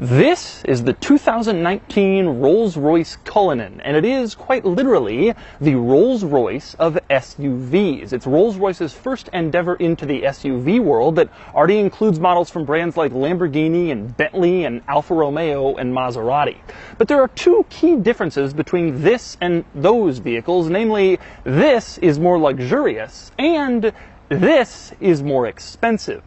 This is the 2019 Rolls-Royce Cullinan, and it is quite literally the Rolls-Royce of SUVs. It's Rolls-Royce's first endeavor into the SUV world that already includes models from brands like Lamborghini and Bentley and Alfa Romeo and Maserati. But there are two key differences between this and those vehicles, namely, this is more luxurious and this is more expensive.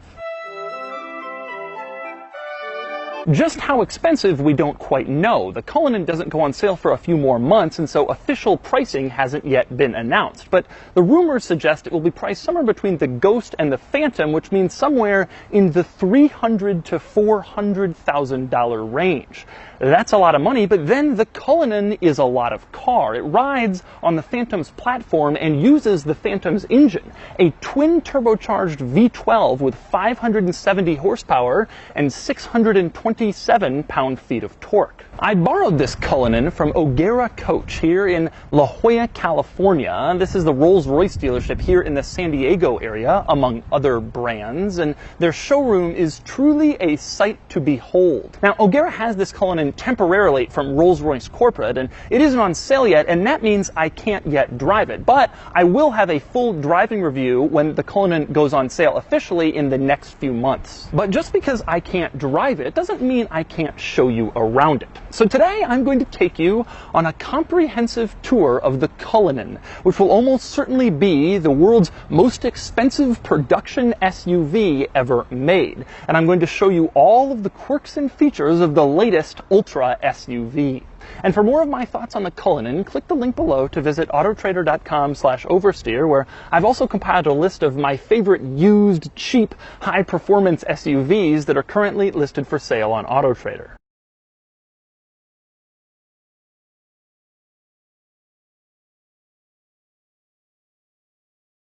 Just how expensive, we don't quite know. The Cullinan doesn't go on sale for a few more months, and so official pricing hasn't yet been announced. But the rumors suggest it will be priced somewhere between the Ghost and the Phantom, which means somewhere in the $300,000 to $400,000 range. That's a lot of money, but then the Cullinan is a lot of car. It rides on the Phantom's platform and uses the Phantom's engine, a twin-turbocharged V12 with 570 horsepower and 627 pound-feet of torque. I borrowed this Cullinan from O'Gara Coach here in La Jolla, California. This is the Rolls-Royce dealership here in the San Diego area, among other brands, and their showroom is truly a sight to behold. Now, O'Gara has this Cullinan temporarily from Rolls-Royce corporate, and it isn't on sale yet, and that means I can't yet drive it. But I will have a full driving review when the Cullinan goes on sale officially in the next few months. But just because I can't drive it doesn't mean I can't show you around it. So today I'm going to take you on a comprehensive tour of the Cullinan, which will almost certainly be the world's most expensive production SUV ever made. And I'm going to show you all of the quirks and features of the latest Ultra SUV. And for more of my thoughts on the Cullinan, click the link below to visit autotrader.com/oversteer, where I've also compiled a list of my favorite used, cheap, high-performance SUVs that are currently listed for sale on AutoTrader.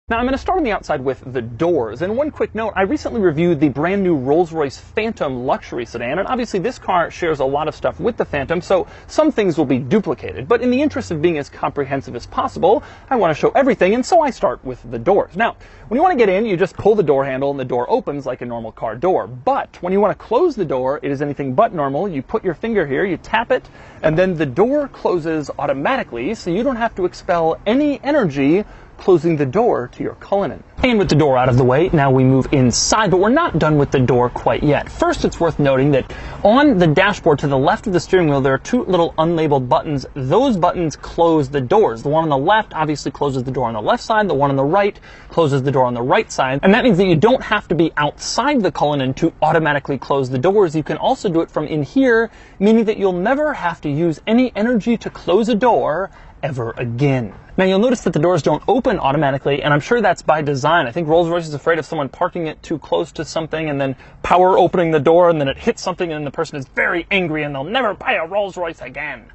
Now I'm going to start on the outside with the doors, and one quick note, I recently reviewed the brand new Rolls-Royce Phantom luxury sedan, and obviously this car shares a lot of stuff with the Phantom, so some things will be duplicated, but in the interest of being as comprehensive as possible, I want to show everything, and so I start with the doors. Now, when you want to get in, you just pull the door handle and the door opens like a normal car door, but when you want to close the door, it is anything but normal. You put your finger here, you tap it, and then the door closes automatically, so you don't have to expel any energy closing the door to your Cullinan. And with the door out of the way, now we move inside, but we're not done with the door quite yet. First, it's worth noting that on the dashboard to the left of the steering wheel, there are two little unlabeled buttons. Those buttons close the doors. The one on the left obviously closes the door on the left side. The one on the right closes the door on the right side. And that means that you don't have to be outside the Cullinan to automatically close the doors. You can also do it from in here, meaning that you'll never have to use any energy to close a door ever again. Now you'll notice that the doors don't open automatically, and I'm sure that's by design. I think Rolls-Royce is afraid of someone parking it too close to something and then power opening the door, and then it hits something and the person is very angry and they'll never buy a Rolls-Royce again.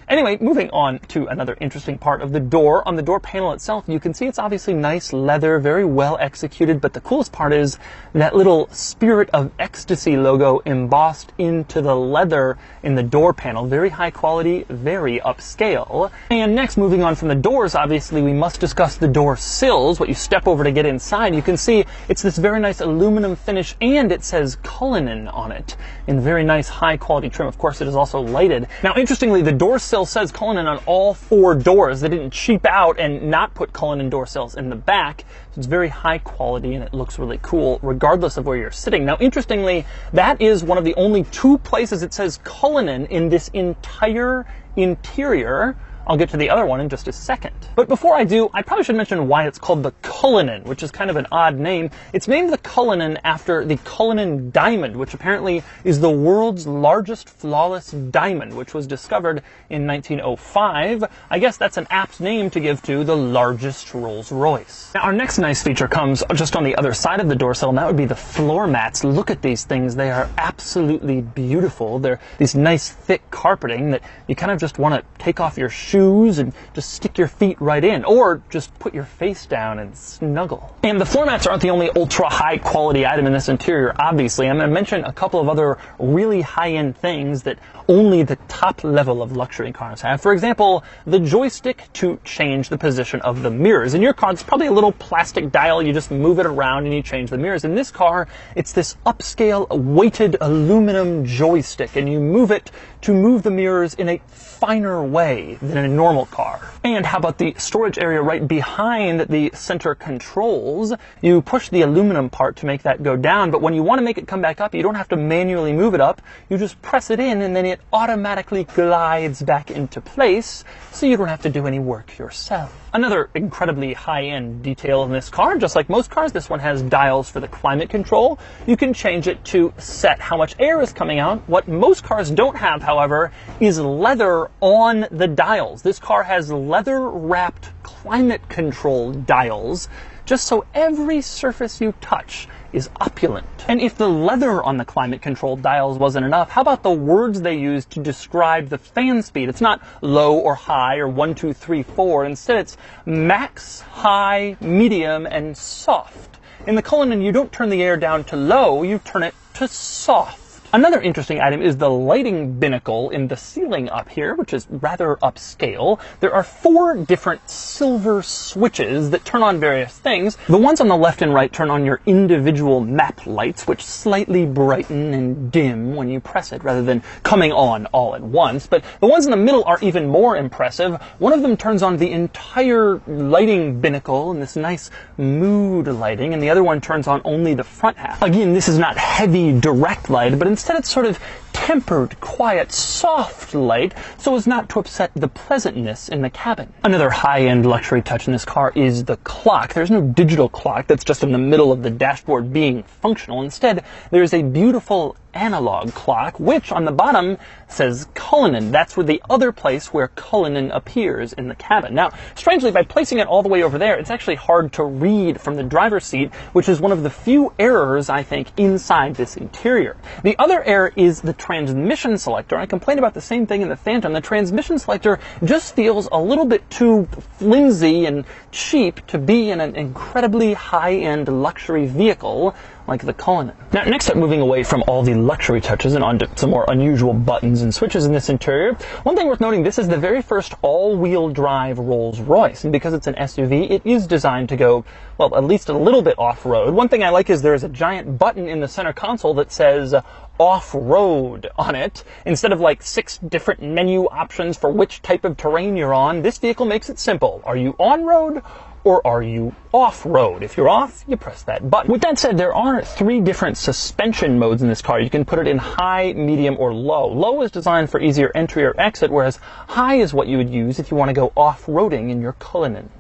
Anyway, moving on to another interesting part of the door. On the door panel itself, you can see it's obviously nice leather, very well executed, but the coolest part is that little Spirit of Ecstasy logo embossed into the leather in the door panel. Very high quality, very upscale. And next, moving on from the doors, obviously we must discuss the door sills, what you step over to get inside. You can see it's this very nice aluminum finish, and it says Cullinan on it in very nice high quality trim. Of course, it is also lighted. Now, interestingly, the door sill says Cullinan on all four doors. They didn't cheap out and not put Cullinan door sills in the back. So it's very high quality and it looks really cool regardless of where you're sitting. Now, interestingly, that is one of the only two places it says Cullinan in this entire interior. I'll get to the other one in just a second. But before I do, I probably should mention why it's called the Cullinan, which is kind of an odd name. It's named the Cullinan after the Cullinan diamond, which apparently is the world's largest flawless diamond, which was discovered in 1905. I guess that's an apt name to give to the largest Rolls-Royce. Now, our next nice feature comes just on the other side of the door sill, and that would be the floor mats. Look at these things. They are absolutely beautiful. They're these nice thick carpeting that you kind of just want to take off your shoes shoes and just stick your feet right in, or just put your face down and snuggle. And the floor mats aren't the only ultra high quality item in this interior, obviously. I'm going to mention a couple of other really high-end things that only the top level of luxury cars have. For example, the joystick to change the position of the mirrors. In your car, it's probably a little plastic dial. You just move it around and you change the mirrors. In this car, it's this upscale weighted aluminum joystick, and you move it to move the mirrors in a finer way than in a normal car. And how about the storage area right behind the center controls? You push the aluminum part to make that go down, but when you want to make it come back up, you don't have to manually move it up. You just press it in and then it automatically glides back into place, so you don't have to do any work yourself. Another incredibly high-end detail in this car, just like most cars, this one has dials for the climate control. You can change it to set how much air is coming out. What most cars don't have, however, is leather on the dials. This car has leather-wrapped climate control dials, just so every surface you touch is opulent. And if the leather on the climate control dials wasn't enough, how about the words they use to describe the fan speed? It's not low or high or 1, 2, 3, 4. Instead, it's max, high, medium, and soft. In the Cullinan, you don't turn the air down to low, you turn it to soft. Another interesting item is the lighting binnacle in the ceiling up here, which is rather upscale. There are 4 different silver switches that turn on various things. The ones on the left and right turn on your individual map lights, which slightly brighten and dim when you press it, rather than coming on all at once. But the ones in the middle are even more impressive. One of them turns on the entire lighting binnacle in this nice mood lighting, and the other one turns on only the front half. Again, this is not heavy direct light, but instead it's sort of tempered, quiet, soft light so as not to upset the pleasantness in the cabin. Another high-end luxury touch in this car is the clock. There's no digital clock that's just in the middle of the dashboard being functional. Instead, there's a beautiful analog clock, which on the bottom says Cullinan. That's where the other place where Cullinan appears in the cabin. Now, strangely, by placing it all the way over there, it's actually hard to read from the driver's seat, which is one of the few errors, I think, inside this interior. The other error is the transmission selector. I complained about the same thing in the Phantom. The transmission selector just feels a little bit too flimsy and cheap to be in an incredibly high-end luxury vehicle like the Cullinan. Now, next up, moving away from all the luxury touches and onto some more unusual buttons and switches in this interior, one thing worth noting, this is the very first all-wheel drive Rolls-Royce, and because it's an SUV, it is designed to go, well, at least a little bit off-road. One thing I like is there's a giant button in the center console that says off-road on it. Instead of like 6 different menu options for which type of terrain you're on, this vehicle makes it simple. Are you on-road or are you off-road? If you're off, you press that button. With that said, there are 3 different suspension modes in this car. You can put it in high, medium, or low. Low is designed for easier entry or exit, whereas high is what you would use if you want to go off-roading in your Cullinan.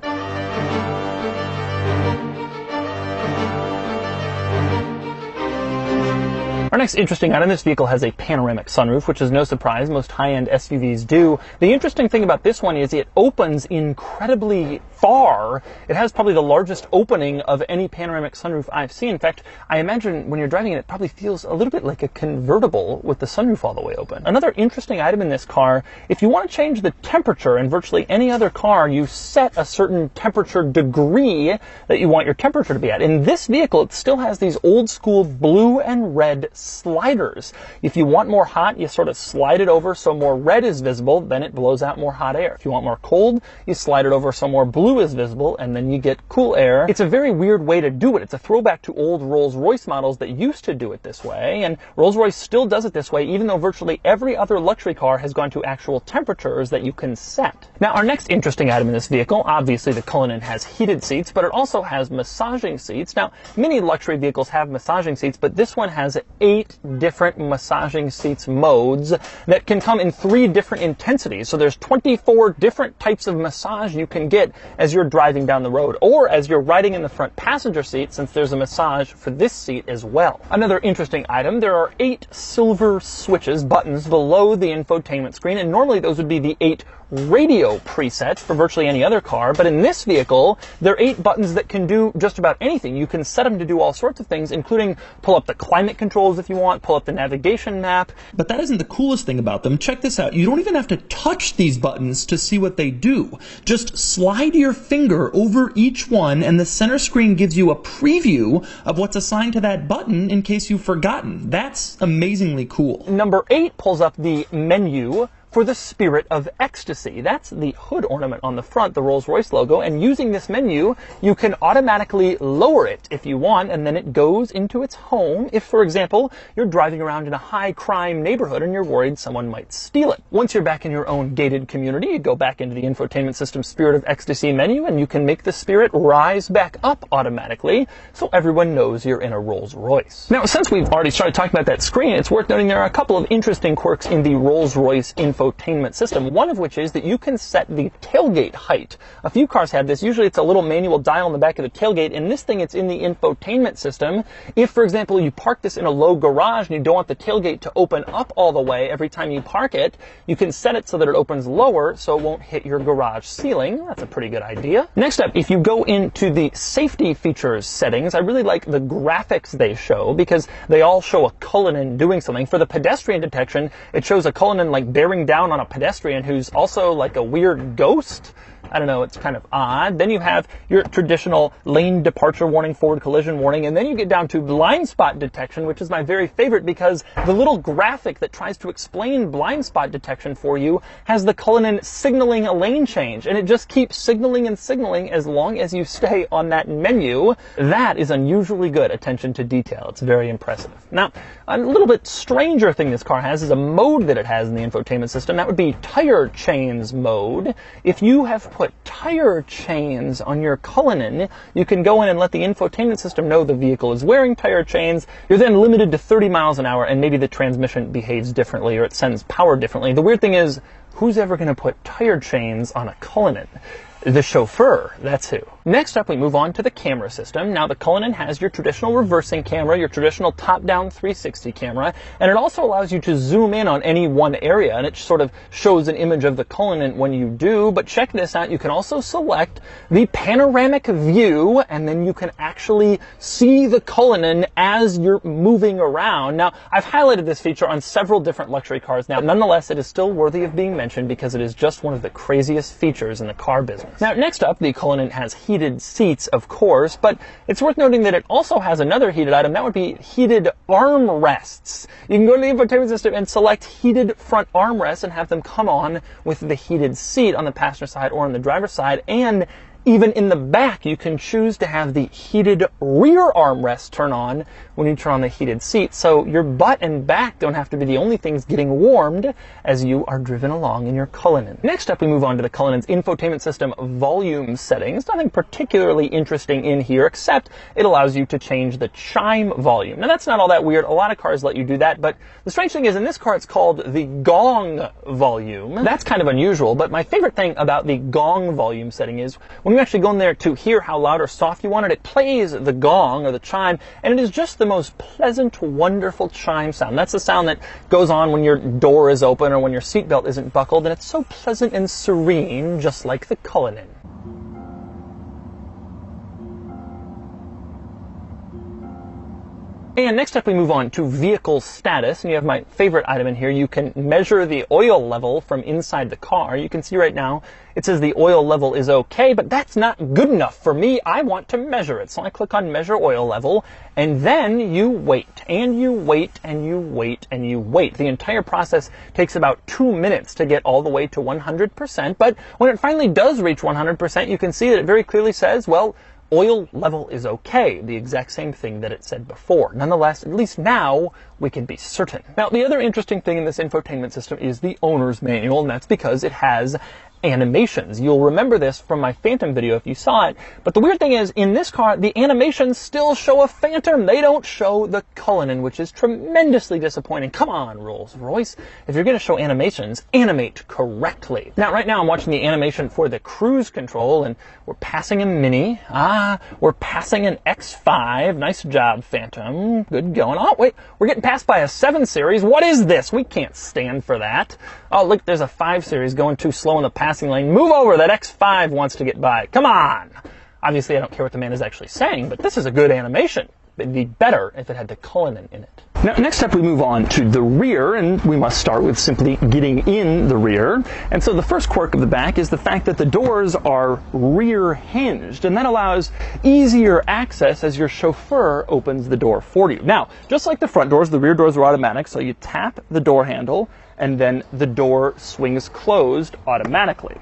Our next interesting item, this vehicle has a panoramic sunroof, which is no surprise. Most high-end SUVs do. The interesting thing about this one is it opens incredibly far. It has probably the largest opening of any panoramic sunroof I've seen. In fact, I imagine when you're driving it, it probably feels a little bit like a convertible with the sunroof all the way open. Another interesting item in this car, if you want to change the temperature in virtually any other car, you set a certain temperature degree that you want your temperature to be at. In this vehicle, it still has these old school blue and red sliders. If you want more hot, you sort of slide it over so more red is visible, then it blows out more hot air. If you want more cold, you slide it over so more blue is visible, and then you get cool air. It's a very weird way to do it. It's a throwback to old Rolls-Royce models that used to do it this way, and Rolls-Royce still does it this way, even though virtually every other luxury car has gone to actual temperatures that you can set. Now, our next interesting item in this vehicle, obviously the Cullinan has heated seats, but it also has massaging seats. Now, many luxury vehicles have massaging seats, but this one has 8 different massaging seats modes that can come in 3 different intensities. So there's 24 different types of massage you can get as you're driving down the road, or as you're riding in the front passenger seat, since there's a massage for this seat as well. Another interesting item, there are 8 silver switches, buttons, below the infotainment screen, and normally those would be the 8 radio presets for virtually any other car, but in this vehicle, there are 8 buttons that can do just about anything. You can set them to do all sorts of things, including pull up the climate controls if you want, pull up the navigation map. But that isn't the coolest thing about them. Check this out. You don't even have to touch these buttons to see what they do. Just slide your finger over each one, and the center screen gives you a preview of what's assigned to that button in case you've forgotten. That's amazingly cool. Number 8 pulls up the menu for the Spirit of Ecstasy. That's the hood ornament on the front, the Rolls-Royce logo, and using this menu, you can automatically lower it if you want, and then it goes into its home if, for example, you're driving around in a high-crime neighborhood and you're worried someone might steal it. Once you're back in your own gated community, you go back into the infotainment system Spirit of Ecstasy menu, and you can make the Spirit rise back up automatically, so everyone knows you're in a Rolls-Royce. Now, since we've already started talking about that screen, it's worth noting there are a couple of interesting quirks in the Rolls-Royce infotainment system, one of which is that you can set the tailgate height. A few cars have this. Usually it's a little manual dial in the back of the tailgate. In this thing, it's in the infotainment system. If, for example, you park this in a low garage and you don't want the tailgate to open up all the way every time you park it, you can set it so that it opens lower so it won't hit your garage ceiling. That's a pretty good idea. Next up, if you go into the safety features settings, I really like the graphics they show because they all show a Cullinan doing something. For the pedestrian detection, it shows a Cullinan like bearing down on a pedestrian who's also like a weird ghost. I don't know, it's kind of odd. Then you have your traditional lane departure warning, forward collision warning, and then you get down to blind spot detection, which is my very favorite because the little graphic that tries to explain blind spot detection for you has the Cullinan signaling a lane change, and it just keeps signaling and signaling as long as you stay on that menu. That is unusually good attention to detail. It's very impressive. Now, a little bit stranger thing this car has is a mode that it has in the infotainment system. That would be tire chains mode. If you have put tire chains on your Cullinan, you can go in and let the infotainment system know the vehicle is wearing tire chains. You're then limited to 30 miles an hour, and maybe the transmission behaves differently or it sends power differently. The weird thing is, who's ever going to put tire chains on a Cullinan? The chauffeur, that's who. Next up, we move on to the camera system. Now, the Cullinan has your traditional reversing camera, your traditional top-down 360 camera, and it also allows you to zoom in on any one area, and it sort of shows an image of the Cullinan when you do. But check this out, you can also select the panoramic view, and then you can actually see the Cullinan as you're moving around. Now, I've highlighted this feature on several different luxury cars now. Nonetheless, it is still worthy of being mentioned because it is just one of the craziest features in the car business. Now, next up, the Cullinan has heated seats, of course, but it's worth noting that it also has another heated item. That would be heated armrests. You can go to the infotainment system and select heated front armrests and have them come on with the heated seat on the passenger side or on the driver's side, and even in the back, you can choose to have the heated rear armrest turn on when you turn on the heated seat, so your butt and back don't have to be the only things getting warmed as you are driven along in your Cullinan. Next up, we move on to the Cullinan's infotainment system volume settings. Nothing particularly interesting in here, except it allows you to change the chime volume. Now, that's not all that weird. A lot of cars let you do that, but the strange thing is, in this car, it's called the gong volume. That's kind of unusual, but my favorite thing about the gong volume setting is when you actually go in there to hear how loud or soft you want it, it plays the gong or the chime, and it is just the most pleasant, wonderful chime sound. That's the sound that goes on when your door is open or when your seatbelt isn't buckled, and it's so pleasant and serene, just like the Cullinan. And next up, we move on to vehicle status, and you have my favorite item in here. You can measure the oil level from inside the car. You can see right now it says the oil level is okay, but that's not good enough for me. I want to measure it. So I click on measure oil level, and then you wait, and you wait, and you wait, and you wait. The entire process takes about 2 minutes to get all the way to 100%, but when it finally does reach 100%, you can see that it very clearly says, well, oil level is okay, the exact same thing that it said before. Nonetheless, at least now, we can be certain. Now, the other interesting thing in this infotainment system is the owner's manual, and that's because it has animations. You'll remember this from my Phantom video if you saw it. But the weird thing is, in this car, the animations still show a Phantom. They don't show the Cullinan, which is tremendously disappointing. Come on, Rolls-Royce. If you're going to show animations, animate correctly. Now, right now, I'm watching the animation for the cruise control, and we're passing a Mini. We're passing an X5. Nice job, Phantom. Good going. Oh, wait, we're getting passed by a 7 Series. What is this? We can't stand for that. Oh, look, there's a 5 Series going too slow in the passing lane. Move over, that X5 wants to get by. Come on! Obviously, I don't care what the man is actually saying, but this is a good animation. It'd be better if it had the Cullinan in it. Now, next up we move on to the rear, and we must start with simply getting in the rear. And so the first quirk of the back is the fact that the doors are rear hinged, and that allows easier access as your chauffeur opens the door for you. Now, just like the front doors, the rear doors are automatic, so you tap the door handle, and then the door swings closed automatically.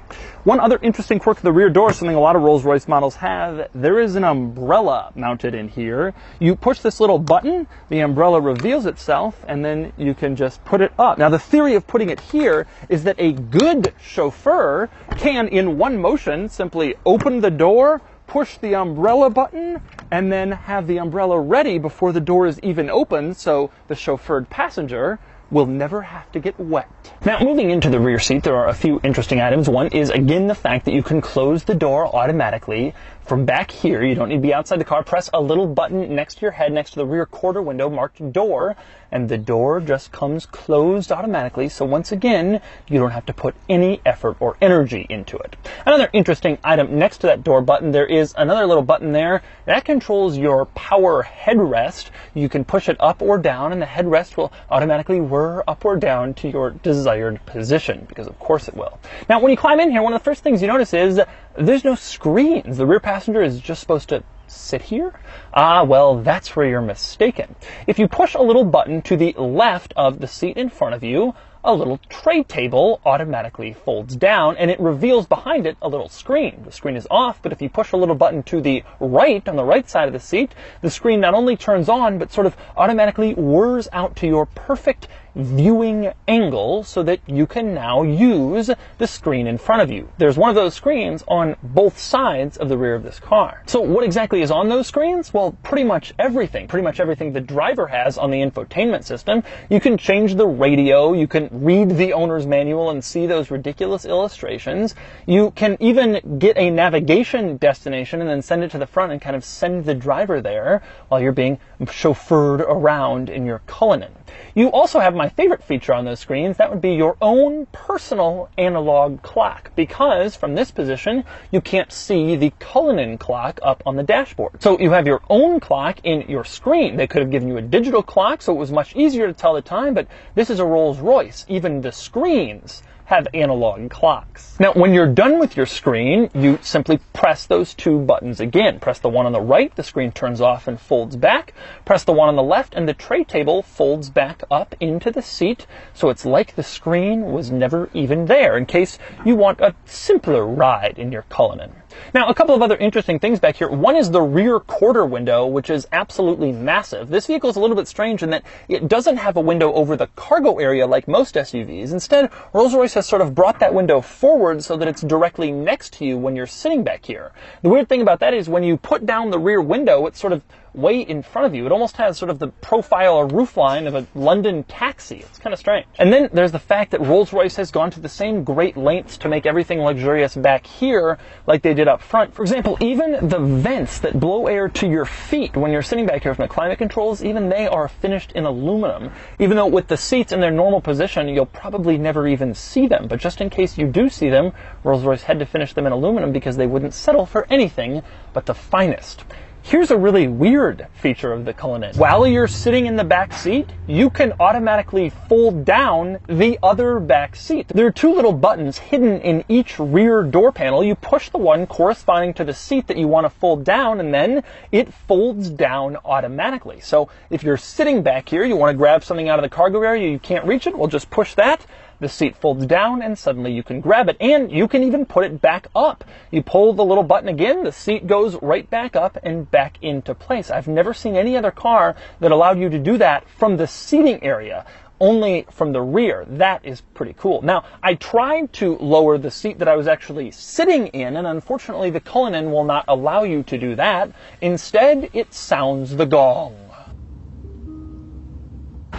One other interesting quirk of the rear door, something a lot of Rolls-Royce models have, there is an umbrella mounted in here. You push this little button, the umbrella reveals itself, and then you can just put it up. Now, the theory of putting it here is that a good chauffeur can, in one motion, simply open the door, push the umbrella button, and then have the umbrella ready before the door is even open, so the chauffeured passenger will never have to get wet. Now, moving into the rear seat, there are a few interesting items. One is, again, the fact that you can close the door automatically from back here. You don't need to be outside the car. Press a little button next to your head, next to the rear quarter window marked door, and the door just comes closed automatically. So once again, you don't have to put any effort or energy into it. Another interesting item next to that door button, there is another little button there that controls your power headrest. You can push it up or down, and the headrest will automatically whir up or down to your desired position, because of course it will. Now, when you climb in here, one of the first things you notice is there's no screens. The rear passenger is just supposed to sit here? Well, that's where you're mistaken. If you push a little button to the left of the seat in front of you, a little tray table automatically folds down, and it reveals behind it a little screen. The screen is off, but if you push a little button to the right, on the right side of the seat, the screen not only turns on, but sort of automatically whirs out to your perfect viewing angle so that you can now use the screen in front of you. There's one of those screens on both sides of the rear of this car. So what exactly is on those screens? Well, pretty much everything the driver has on the infotainment system. You can change the radio, you can read the owner's manual and see those ridiculous illustrations. You can even get a navigation destination and then send it to the front and kind of send the driver there while you're being chauffeured around in your Cullinan. You also have my favorite feature on those screens. That would be your own personal analog clock, because from this position, you can't see the Cullinan clock up on the dashboard. So you have your own clock in your screen. They could have given you a digital clock, so it was much easier to tell the time, but this is a Rolls-Royce. Even the screens have analog clocks. Now, when you're done with your screen, you simply press those two buttons again. Press the one on the right, the screen turns off and folds back. Press the one on the left, and the tray table folds back up into the seat, so it's like the screen was never even there, in case you want a simpler ride in your Cullinan. Now, a couple of other interesting things back here. One is the rear quarter window, which is absolutely massive. This vehicle is a little bit strange in that it doesn't have a window over the cargo area like most SUVs. Instead, Rolls-Royce has sort of brought that window forward so that it's directly next to you when you're sitting back here. The weird thing about that is when you put down the rear window, it's sort of way in front of you. It almost has sort of the profile or roofline of a London taxi. It's kind of strange. And then there's the fact that Rolls-Royce has gone to the same great lengths to make everything luxurious back here like they did up front. For example, even the vents that blow air to your feet when you're sitting back here from the climate controls, even they are finished in aluminum. Even though with the seats in their normal position, you'll probably never even see them. But just in case you do see them, Rolls-Royce had to finish them in aluminum because they wouldn't settle for anything but the finest. Here's a really weird feature of the Cullinan. While you're sitting in the back seat, you can automatically fold down the other back seat. There are two little buttons hidden in each rear door panel. You push the one corresponding to the seat that you want to fold down, and then it folds down automatically. So if you're sitting back here, you want to grab something out of the cargo area, you can't reach it, well, just push that. The seat folds down and suddenly you can grab it, and you can even put it back up. You pull the little button again, the seat goes right back up and back into place. I've never seen any other car that allowed you to do that from the seating area. only from the rear. That is pretty cool. Now, I tried to lower the seat that I was actually sitting in, and unfortunately the Cullinan will not allow you to do that. Instead, it sounds the gong.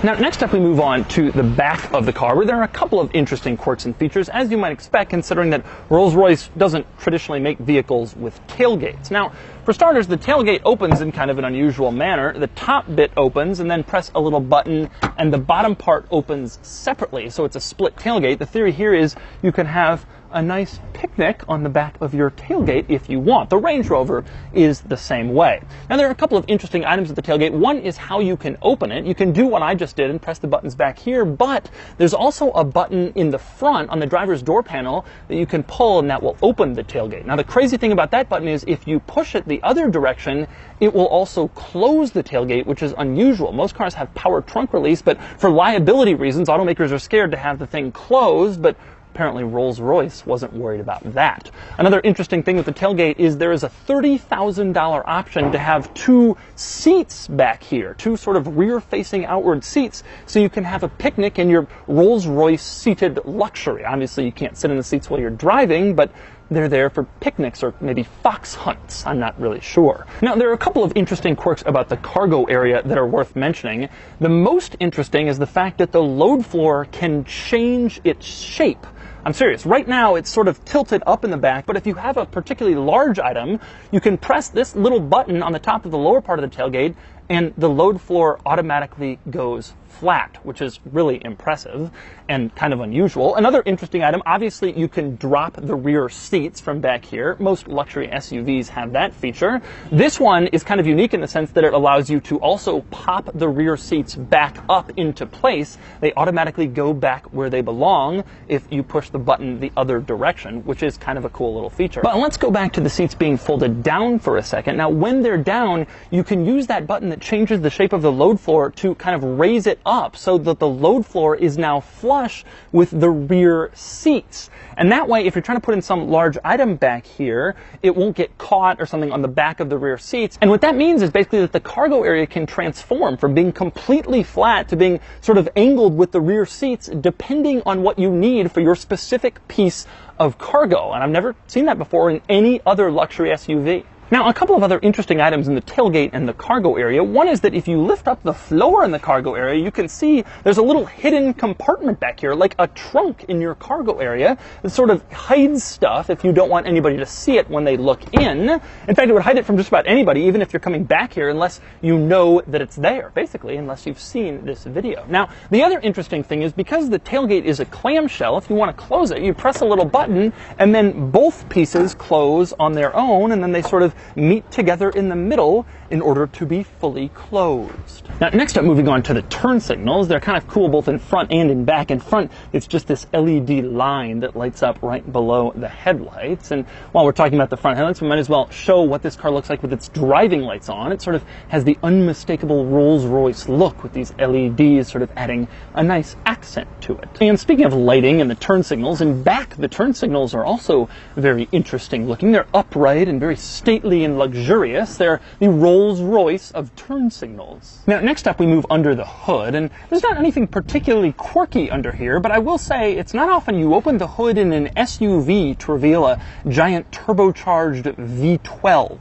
Now, next up we move on to the back of the car, where there are a couple of interesting quirks and features, as you might expect, considering that Rolls-Royce doesn't traditionally make vehicles with tailgates. Now, for starters, the tailgate opens in kind of an unusual manner. The top bit opens, and then press a little button, and the bottom part opens separately, so it's a split tailgate. The theory here is you can have a nice picnic on the back of your tailgate if you want. The Range Rover is the same way. Now, there are a couple of interesting items at the tailgate. One is how you can open it. You can do what I just did and press the buttons back here, but there's also a button in the front on the driver's door panel that you can pull, and that will open the tailgate. Now, the crazy thing about that button is if you push it the other direction, it will also close the tailgate, which is unusual. Most cars have power trunk release, but for liability reasons, automakers are scared to have the thing closed, but apparently Rolls-Royce wasn't worried about that. Another interesting thing with the tailgate is there is a $30,000 option to have two seats back here, two sort of rear-facing outward seats, so you can have a picnic in your Rolls-Royce seated luxury. Obviously, you can't sit in the seats while you're driving, but they're there for picnics or maybe fox hunts. I'm not really sure. Now, there are a couple of interesting quirks about the cargo area that are worth mentioning. The most interesting is the fact that the load floor can change its shape. I'm serious. Right now, it's sort of tilted up in the back, but if you have a particularly large item, you can press this little button on the top of the lower part of the tailgate, and the load floor automatically goes flat, which is really impressive and kind of unusual. Another interesting item, obviously you can drop the rear seats from back here. Most luxury SUVs have that feature. This one is kind of unique in the sense that it allows you to also pop the rear seats back up into place. They automatically go back where they belong if you push the button the other direction, which is kind of a cool little feature. But let's go back to the seats being folded down for a second. Now, when they're down, you can use that button that changes the shape of the load floor to kind of raise it up so that the load floor is now flush with the rear seats. And that way, if you're trying to put in some large item back here, it won't get caught or something on the back of the rear seats. And what that means is basically that the cargo area can transform from being completely flat to being sort of angled with the rear seats, depending on what you need for your specific piece of cargo. And I've never seen that before in any other luxury SUV. Now, a couple of other interesting items in the tailgate and the cargo area. One is that if you lift up the floor in the cargo area, you can see there's a little hidden compartment back here, like a trunk in your cargo area. It sort of hides stuff if you don't want anybody to see it when they look in. In fact, it would hide it from just about anybody, even if you're coming back here, unless you know that it's there, basically, unless you've seen this video. Now, the other interesting thing is because the tailgate is a clamshell, if you want to close it, you press a little button, and then both pieces close on their own, and then they sort of meet together in the middle in order to be fully closed. Now, next up, moving on to the turn signals. They're kind of cool both in front and in back. In front, it's just this LED line that lights up right below the headlights. And while we're talking about the front headlights, we might as well show what this car looks like with its driving lights on. It sort of has the unmistakable Rolls-Royce look with these LEDs sort of adding a nice accent to it. And speaking of lighting and the turn signals, in back, the turn signals are also very interesting looking. They're upright and very stately and luxurious. They're the Rolls-Royce of turn signals. Now, next up, we move under the hood, and there's not anything particularly quirky under here, but I will say it's not often you open the hood in an SUV to reveal a giant turbocharged V12.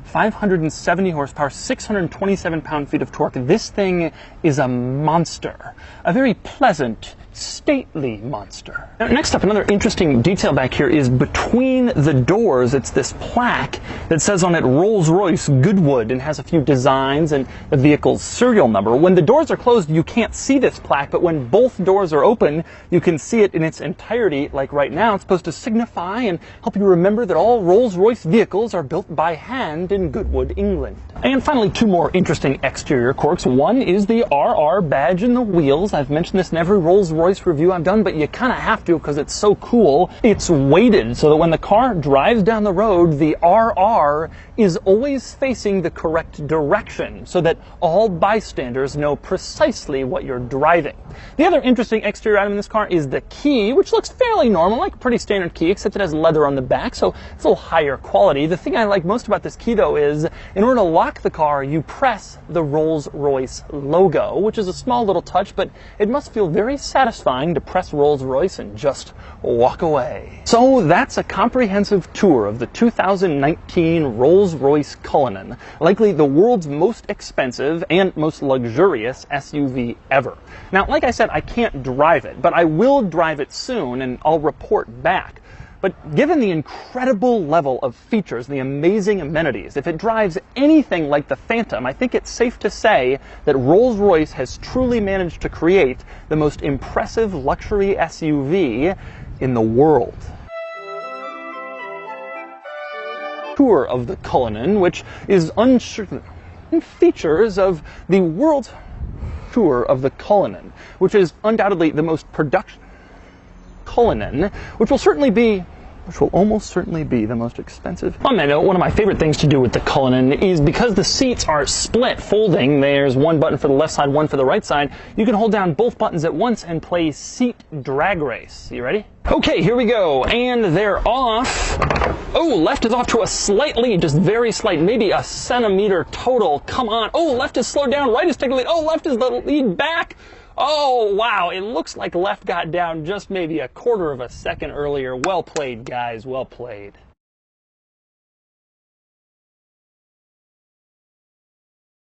570 horsepower, 627 pound-feet of torque. This thing is a monster. A very pleasant, stately monster. Now, next up, another interesting detail back here is between the doors, it's this plaque that says on it Rolls-Royce Goodwood and has a few designs and the vehicle's serial number. When the doors are closed, you can't see this plaque, but when both doors are open, you can see it in its entirety. Like right now, it's supposed to signify and help you remember that all Rolls-Royce vehicles are built by hand in Goodwood, England. And finally, two more interesting exterior quirks. One is the RR badge in the wheels. I've mentioned this in every Rolls-Royce Rolls-Royce review I've done, but you kind of have to because it's so cool. It's weighted so that when the car drives down the road, the RR is always facing the correct direction so that all bystanders know precisely what you're driving. The other interesting exterior item in this car is the key, which looks fairly normal, like a pretty standard key, except it has leather on the back, so it's a little higher quality. The thing I like most about this key, though, is in order to lock the car, you press the Rolls-Royce logo, which is a small little touch, but it must feel very satisfying to press Rolls-Royce and just walk away. So that's a comprehensive tour of the 2019 Rolls-Royce Cullinan, likely the world's most expensive and most luxurious SUV ever. Now, like I said, I can't drive it, but I will drive it soon and I'll report back. But given the incredible level of features, the amazing amenities, if it drives anything like the Phantom, I think it's safe to say that Rolls-Royce has truly managed to create the most impressive luxury SUV in the world. Tour of the Cullinan, which is uncertain features of the world's tour of the Cullinan, which is undoubtedly the most production Cullinan, which will almost certainly be the most expensive. On that note, one of my favorite things to do with the Cullinan is because the seats are split folding, there's one button for the left side, one for the right side, you can hold down both buttons at once and play seat drag race. You ready? Okay, here we go, and they're off. Oh, left is off to a slight lead, just very slight, maybe a centimeter total. Come on. Oh, left is slowed down, right is taking the lead. Oh, left is the lead back. Oh, wow, it looks like left got down just maybe a quarter of a second earlier. Well played, guys, well played.